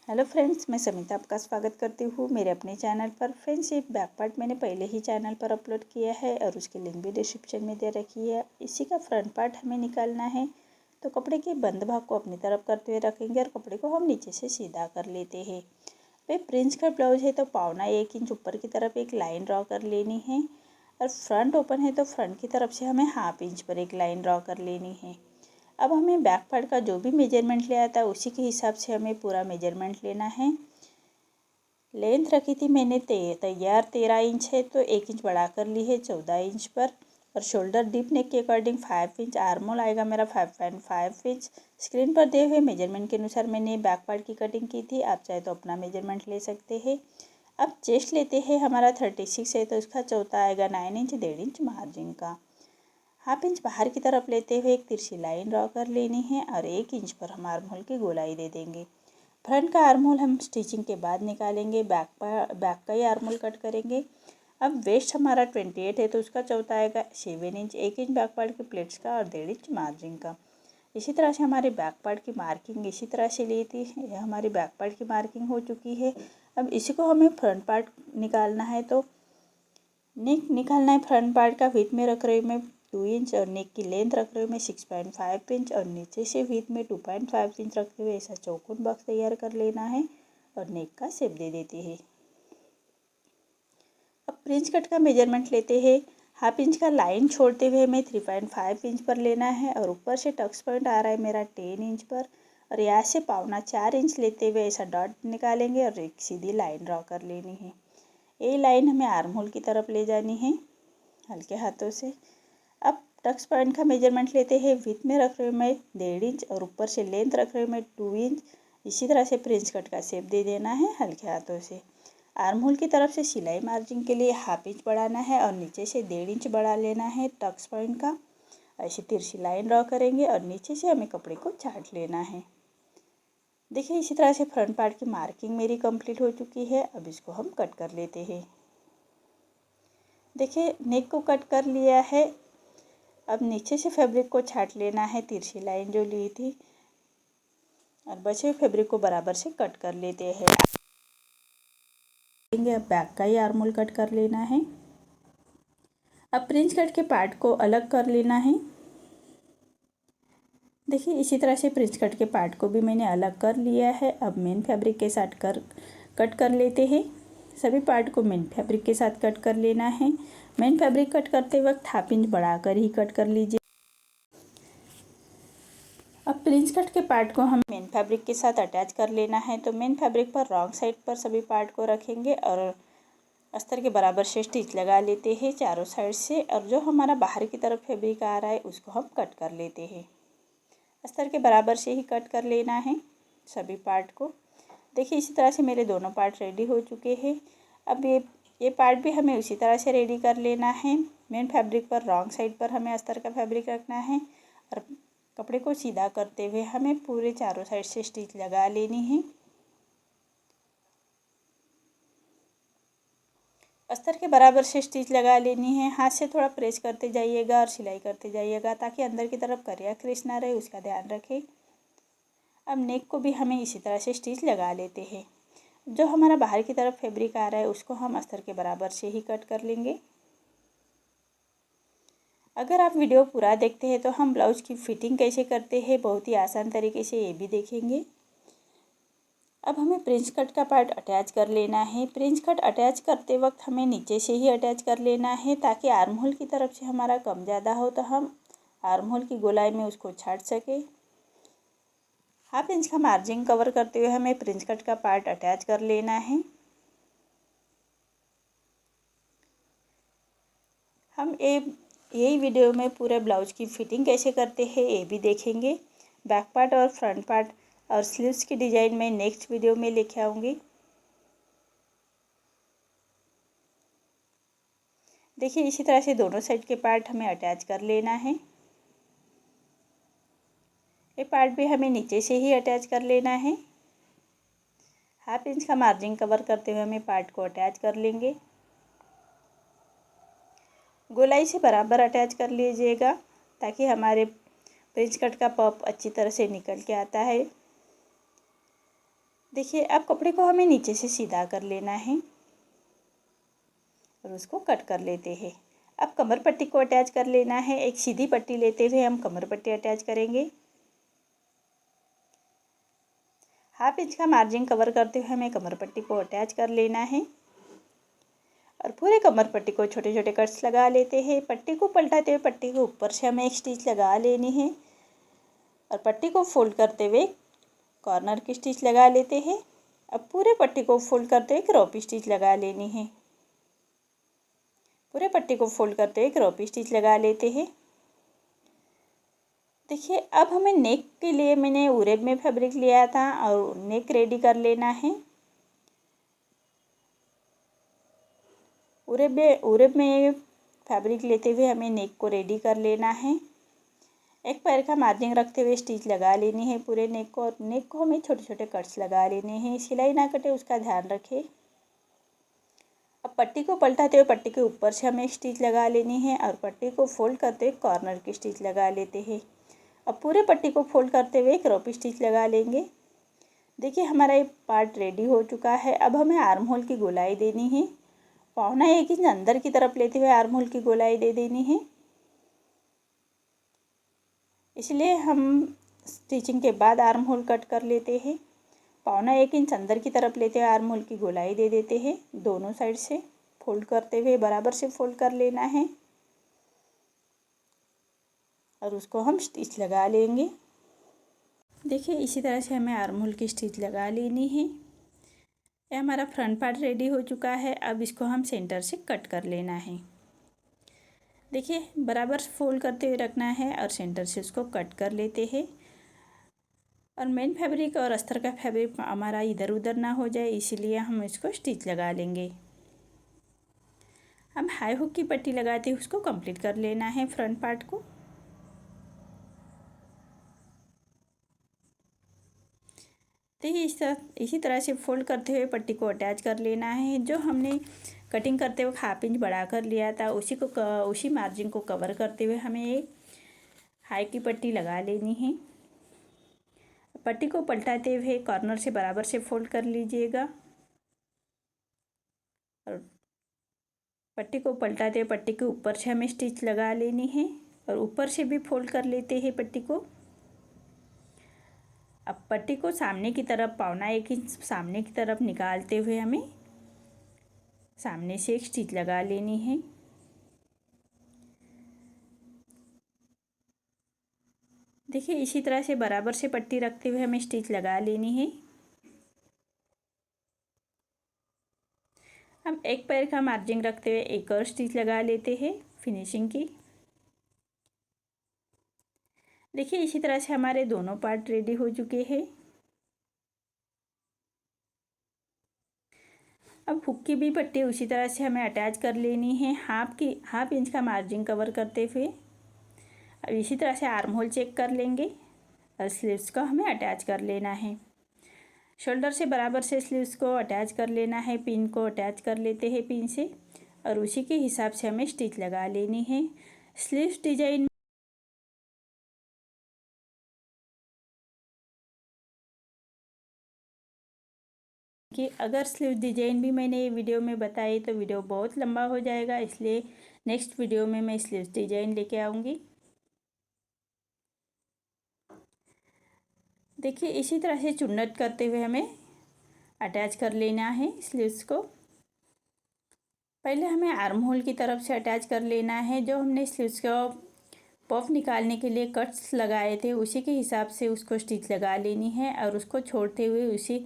Hello friends, मैं समिता आपका स्वागत करती हूँ मेरे अपने चैनल पर। फ्रेंड्स, ये बैक पार्ट मैंने पहले ही चैनल पर अपलोड किया है और उसकी लिंक भी डिस्क्रिप्शन में दे रखी है। इसी का फ्रंट पार्ट हमें निकालना है, तो कपड़े के बंद भाग को अपनी तरफ करते हुए रखेंगे और कपड़े को हम नीचे से सीधा कर लेते हैं। भाई प्रिंस का ब्लाउज है तो 1.25 इंच ऊपर की तरफ एक लाइन ड्रॉ कर लेनी है और फ्रंट ओपन है तो फ्रंट की तरफ से हमें 1/2 इंच पर एक लाइन ड्रॉ कर लेनी है। अब हमें बैक पार्ट का जो भी मेजरमेंट लिया था उसी के हिसाब से हमें पूरा मेजरमेंट लेना है। लेंथ रखी थी मैंने तैयार 13 इंच है, तो 1 इंच बढ़ा कर ली है 14 इंच पर। और शोल्डर डीप नेक के अकॉर्डिंग 5 इंच, आर्म होल आएगा मेरा 5.5 इंच। स्क्रीन पर दिए हुए मेजरमेंट के अनुसार मैंने बैक पार्ट की कटिंग की थी, आप चाहे तो अपना मेजरमेंट ले सकते हैं। अब चेस्ट लेते हैं, हमारा 36 है तो उसका चौथा आएगा 9 इंच, 1.5 इंच मार्जिन का। 1/2 इंच बाहर की तरफ लेते हुए एक तिरछी लाइन ड्रॉ कर लेनी है और 1 इंच पर हम आर्म होल की गोलाई दे देंगे। फ्रंट का आर्म होल हम स्टिचिंग के बाद निकालेंगे, बैक का ही आर्म होल कट करेंगे। अब वेस्ट हमारा 28 है तो उसका चौथा आएगा 7 इंच, 1 इंच बैक पार्ट के प्लेट्स का और 1.5 इंच मार्जिन का। इसी तरह से हमारे बैक पार्ट की मार्किंग इसी तरह से ली थी। यह हमारी बैक पार्ट की मार्किंग हो चुकी है। अब इसी को हमें फ्रंट पार्ट निकालना है, तो नेक निकालना है। फ्रंट पार्ट का विड्थ में रख रही हूँ मैं 2 इंच और नेक की लेंथ रख रही हूँ मैं 6.5 इंच और नीचे से विड्थ में 2.5 इंच रखते हुए ऐसा चौकोन बॉक्स तैयार कर लेना है और नेक का शेप दे देते हैं। अब फ्रिंज कट का मेजरमेंट लेते हैं। 1/2 इंच का लाइन छोड़ते हुए हमें 3.5 इंच पर लेना है और ऊपर से टक्स पॉइंट आ रहा है मेरा 10 इंच पर। और यहाँ से 4.25 इंच लेते हुए ऐसा डॉट निकालेंगे और एक सीधी लाइन ड्रॉ कर लेनी है। ये लाइन हमें आर्म होल की तरफ ले जानी है हल्के हाथों से। अब टक्स पॉइंट का मेजरमेंट लेते हैं। विड्थ में रख रही हूँ मैं 1.5 इंच और ऊपर से लेंथ रख रही हूँ मैं 2 इंच। इसी तरह से फ्रिंज कट का शेप दे देना है हल्के हाथों से। आर्म होल की तरफ से सिलाई मार्जिन के लिए 1/2 इंच बढ़ाना है और नीचे से 1.5 इंच बढ़ा लेना है टक्स पॉइंट का। ऐसी तिरछी लाइन ड्रॉ करेंगे और नीचे से हमें कपड़े को छाट लेना है। देखिए, इसी तरह से फ्रंट पार्ट की मार्किंग मेरी कंप्लीट हो चुकी है। अब इसको हम कट कर लेते हैं। देखिए, नेक को कट कर लिया है। अब नीचे से फैब्रिक को छाट लेना है, तिरछी लाइन जो ली थी, और बचे हुए फैब्रिक को बराबर से कट कर लेते हैं। अब बैक का ही आर्म होल कट कर लेना है। अब फ्रिंज कट के पार्ट को अलग कर लेना है। देखिए, इसी तरह से फ्रिंज कट के पार्ट को भी मैंने अलग कर लिया है। अब मेन फैब्रिक के साथ कट कर लेते हैं। सभी पार्ट को मेन फैब्रिक के साथ कट कर लेना है। मेन फैब्रिक कट करते वक्त 1/2 इंच बढ़ाकर ही कट कर लीजिए। अब फ्रिंज कट के पार्ट को हम मेन फैब्रिक के साथ अटैच कर लेना है, तो मेन फैब्रिक पर रॉन्ग साइड पर सभी पार्ट को रखेंगे और अस्तर के बराबर से स्टिच लगा लेते हैं चारों साइड से। और जो हमारा बाहर की तरफ फैब्रिक आ रहा है उसको हम कट कर लेते हैं। अस्तर के बराबर से ही कट कर लेना है सभी पार्ट को। देखिए, इसी तरह से मेरे दोनों पार्ट रेडी हो चुके हैं। अब ये पार्ट भी हमें उसी तरह से रेडी कर लेना है। मेन फैब्रिक पर रॉन्ग साइड पर हमें अस्तर का फैब्रिक रखना है और कपड़े को सीधा करते हुए हमें पूरे चारों साइड से स्टिच लगा लेनी है। अस्तर के बराबर से स्टिच लगा लेनी है। हाथ से थोड़ा प्रेस करते जाइएगा और सिलाई करते जाइएगा ताकि अंदर की तरफ करिया क्रीज ना रहे, उसका ध्यान रखें। अब नेक को भी हमें इसी तरह से स्टिच लगा लेते हैं। जो हमारा बाहर की तरफ फैब्रिक आ रहा है उसको हम अस्तर के बराबर से ही कट कर लेंगे। अगर आप वीडियो पूरा देखते हैं तो हम ब्लाउज की फिटिंग कैसे करते हैं बहुत ही आसान तरीके से ये भी देखेंगे। अब हमें प्रिंस कट का पार्ट अटैच कर लेना है। प्रिंस कट अटैच करते वक्त हमें नीचे से ही अटैच कर लेना है ताकि आर्म होल की तरफ से हमारा कम ज़्यादा हो तो हम आर्म होल की गोलाई में उसको छाट सके। 1/2 इंच का मार्जिन कवर करते हुए हमें प्रिंस कट का पार्ट अटैच कर लेना है। हम यही वीडियो में पूरे ब्लाउज की फिटिंग कैसे करते हैं ये भी देखेंगे। बैक पार्ट और फ्रंट पार्ट और स्लीव्स की डिज़ाइन मैं नेक्स्ट वीडियो में लेके आऊँगी। देखिए, इसी तरह से दोनों साइड के पार्ट हमें अटैच कर लेना है। ये पार्ट भी हमें नीचे से ही अटैच कर लेना है। 1/2 इंच का मार्जिन कवर करते हुए हमें पार्ट को अटैच कर लेंगे। गोलाई से बराबर अटैच कर लीजिएगा ताकि हमारे प्रिंस कट का पॉप अच्छी तरह से निकल के आता है। देखिए अब कपड़े को हमें नीचे से सीधा कर लेना है और उसको कट कर लेते हैं। अब कमर पट्टी को अटैच कर लेना है। एक सीधी पट्टी लेते हुए हम कमर पट्टी अटैच करेंगे। 1/2 इंच का मार्जिन कवर करते हुए हमें कमर पट्टी को अटैच कर लेना है और पूरे कमर पट्टी को छोटे छोटे कट्स लगा लेते हैं। पट्टी को पलटाते हुए पट्टी के ऊपर से हमें एक स्टिच लगा लेनी है और पट्टी को फोल्ड करते हुए कॉर्नर की स्टिच लगा लेते हैं। अब पूरे पट्टी को फोल्ड करते हुए क्रॉप स्टिच लगा लेनी है। पूरे पट्टी को फोल्ड करते हुए क्रॉप स्टिच लगा लेते हैं। देखिए अब हमें नेक के लिए मैंने उरेब में फैब्रिक लिया था और नेक रेडी कर लेना है। उरेब में फैब्रिक लेते हुए हमें नेक को रेडी कर लेना है। एक पैर का मार्जिन रखते हुए स्टिच लगा लेनी है पूरे नेक को और नेक को हमें छोटे छोटे कट्स लगा लेने हैं। सिलाई ना कटे उसका ध्यान रखें। अब पट्टी को पलटाते हुए पट्टी के ऊपर से हमें स्टिच लगा लेनी है और पट्टी को फोल्ड करते हुए कॉर्नर की स्टिच लगा लेते हैं। अब पूरे पट्टी को फोल्ड करते हुए क्रॉप स्टिच लगा लेंगे। देखिए हमारा ये पार्ट रेडी हो चुका है। अब हमें आर्म होल की गोलाई देनी है। 1.25 इंच अंदर की तरफ लेते हुए आर्म होल की गोलाई दे देनी है। इसलिए हम स्टिचिंग के बाद आर्म होल कट कर लेते हैं। 1.25 इंच अंदर की तरफ लेते हुए आर्म होल की गोलाई दे देते हैं। दोनों साइड से फोल्ड करते हुए बराबर से फोल्ड कर लेना है और उसको हम स्टिच लगा लेंगे। देखिए इसी तरह से हमें आर्म होल की स्टिच लगा लेनी है। ये हमारा फ्रंट पार्ट रेडी हो चुका है। अब इसको हम सेंटर से कट कर लेना है। देखिए बराबर फोल्ड करते हुए रखना है और सेंटर से उसको कट कर लेते हैं और मेन फैब्रिक और अस्तर का फैब्रिक हमारा इधर उधर ना हो जाए इसीलिए हम इसको स्टिच लगा लेंगे। हम हाई हुक की पट्टी लगाते हुए उसको कंप्लीट कर लेना है फ्रंट पार्ट को। देखिए इसी तरह से फोल्ड करते हुए पट्टी को अटैच कर लेना है। जो हमने कटिंग करते हुए 1/2 इंच बढ़ा कर लिया था उसी मार्जिन को कवर करते हुए हमें एक हाई की पट्टी लगा लेनी है। पट्टी को पलटाते हुए कॉर्नर से बराबर से फोल्ड कर लीजिएगा और पट्टी को पलटाते हुए पट्टी के ऊपर से हमें स्टिच लगा लेनी है और ऊपर से भी फोल्ड कर लेते हैं पट्टी को। अब पट्टी को सामने की तरफ 1.25 इंच सामने की तरफ निकालते हुए हमें सामने से एक स्टिच लगा लेनी है। देखिए इसी तरह से बराबर से पट्टी रखते हुए हमें स्टिच लगा लेनी है। हम एक पैर का मार्जिन रखते हुए एक और स्टिच लगा लेते हैं फिनिशिंग की। देखिए इसी तरह से हमारे दोनों पार्ट रेडी हो चुके हैं। अब हुक की भी पट्टी उसी तरह से हमें अटैच कर लेनी है 1/2 इंच का मार्जिन कवर करते हुए। अब इसी तरह से आर्म होल चेक कर लेंगे और स्लीव्स को हमें अटैच कर लेना है। शोल्डर से बराबर से स्लीव्स को अटैच कर लेना है। पिन को अटैच कर लेते हैं पिन से और उसी के हिसाब से हमें स्टिच लगा लेनी है। स्लीव्स डिजाइन कि अगर स्लीव डिजाइन भी मैंने वीडियो में बताई तो वीडियो बहुत लंबा हो जाएगा, इसलिए नेक्स्ट वीडियो में मैं स्लीव डिजाइन लेके आऊँगी। देखिए इसी तरह से चुन्नट करते हुए हमें अटैच कर लेना है स्लीव्स को। पहले हमें आर्म होल की तरफ से अटैच कर लेना है। जो हमने स्लीव्स को पफ निकालने के लिए कट्स लगाए थे उसी के हिसाब से उसको स्टिच लगा लेनी है और उसको छोड़ते हुए उसी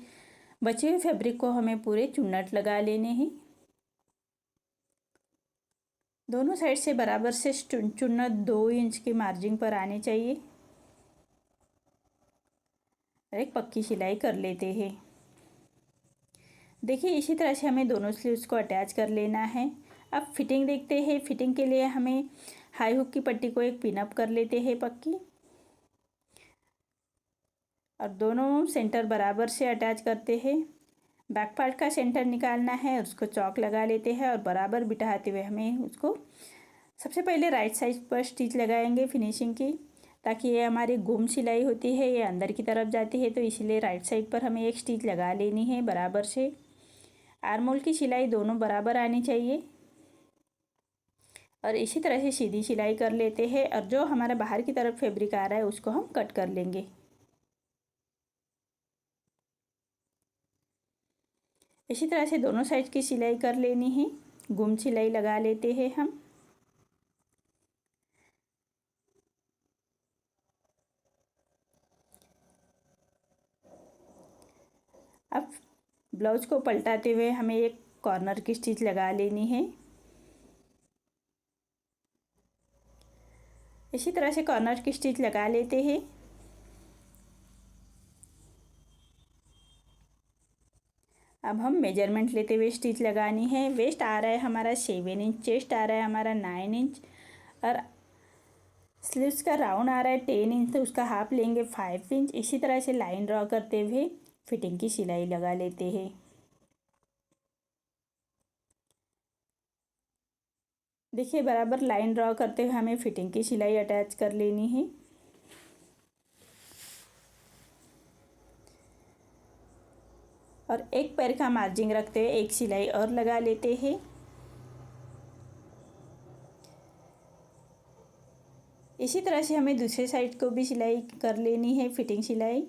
बचे हुए फैब्रिक को हमें पूरे चुन्नट लगा लेने हैं। दोनों साइड से बराबर से चुन्नट 2 इंच के मार्जिन पर आने चाहिए और एक पक्की सिलाई कर लेते हैं। देखिए इसी तरह से हमें दोनों स्लीव्स को अटैच कर लेना है। अब फिटिंग देखते हैं। फिटिंग के लिए हमें हाई हुक की पट्टी को एक पिन अप कर लेते हैं पक्की और दोनों सेंटर बराबर से अटैच करते हैं। बैक पार्ट का सेंटर निकालना है, उसको चौक लगा लेते हैं और बराबर बिठाते हुए हमें उसको सबसे पहले राइट साइड पर स्टिच लगाएंगे फिनिशिंग की। ताकि ये हमारी गुम सिलाई होती है ये अंदर की तरफ जाती है, तो इसलिए राइट साइड पर हमें एक स्टिच लगा लेनी है बराबर से। आर्म होल की सिलाई दोनों बराबर आनी चाहिए और इसी तरह से सीधी सिलाई कर लेते हैं और जो हमारा बाहर की तरफ फैब्रिक आ रहा है उसको हम कट कर लेंगे। इसी तरह से दोनों साइड की सिलाई कर लेनी है। गुम सिलाई लगा लेते हैं हम। अब ब्लाउज को पलटाते हुए हमें एक कॉर्नर की स्टिच लगा लेनी है। इसी तरह से कॉर्नर की स्टिच लगा लेते हैं। अब हम मेजरमेंट लेते हुए स्टिच लगानी है। वेस्ट आ रहा है हमारा 7 इंच, चेस्ट आ रहा है हमारा 9 इंच और स्लीव्स का राउंड आ रहा है 10 इंच, तो उसका हाफ लेंगे 5 इंच। इसी तरह से लाइन ड्रॉ करते हुए फिटिंग की सिलाई लगा लेते हैं। देखिए बराबर लाइन ड्रॉ करते हुए हमें फिटिंग की सिलाई अटैच कर लेनी है। और एक पैर का मार्जिन रखते हुए एक सिलाई और लगा लेते हैं। इसी तरह से हमें दूसरे साइड को भी सिलाई कर लेनी है, फिटिंग सिलाई।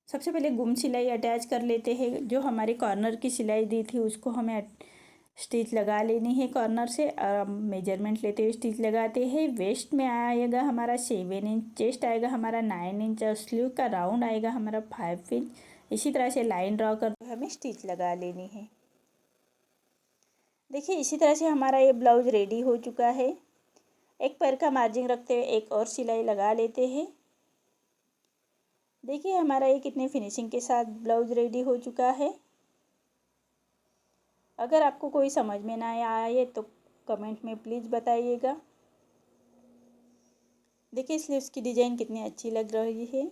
सबसे पहले गुम सिलाई अटैच कर लेते हैं। जो हमारे कॉर्नर की सिलाई दी थी उसको हमें स्टिच लगा लेनी है कॉर्नर से और मेजरमेंट लेते हुए स्टिच लगाते हैं। वेस्ट में आएगा हमारा 7 इंच, चेस्ट आएगा हमारा 9 इंच और स्लीव का राउंड आएगा हमारा 5 इंच। इसी तरह से लाइन ड्रॉ करते हुए हमें स्टिच लगा लेनी है। देखिए इसी तरह से हमारा ये ब्लाउज रेडी हो चुका है। एक पैर का मार्जिन रखते हुए एक और सिलाई लगा लेते हैं। देखिए हमारा ये कितने फिनिशिंग के साथ ब्लाउज रेडी हो चुका है। अगर आपको कोई समझ में ना आए तो कमेंट में प्लीज़ बताइएगा। देखिए स्लीव्स की डिज़ाइन कितनी अच्छी लग रही है।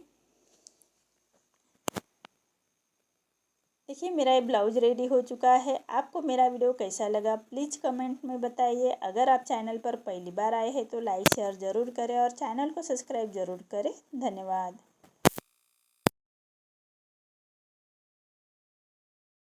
देखिए मेरा ये ब्लाउज रेडी हो चुका है। आपको मेरा वीडियो कैसा लगा प्लीज़ कमेंट में बताइए। अगर आप चैनल पर पहली बार आए हैं तो लाइक शेयर ज़रूर करें और चैनल को सब्सक्राइब ज़रूर करें। धन्यवाद।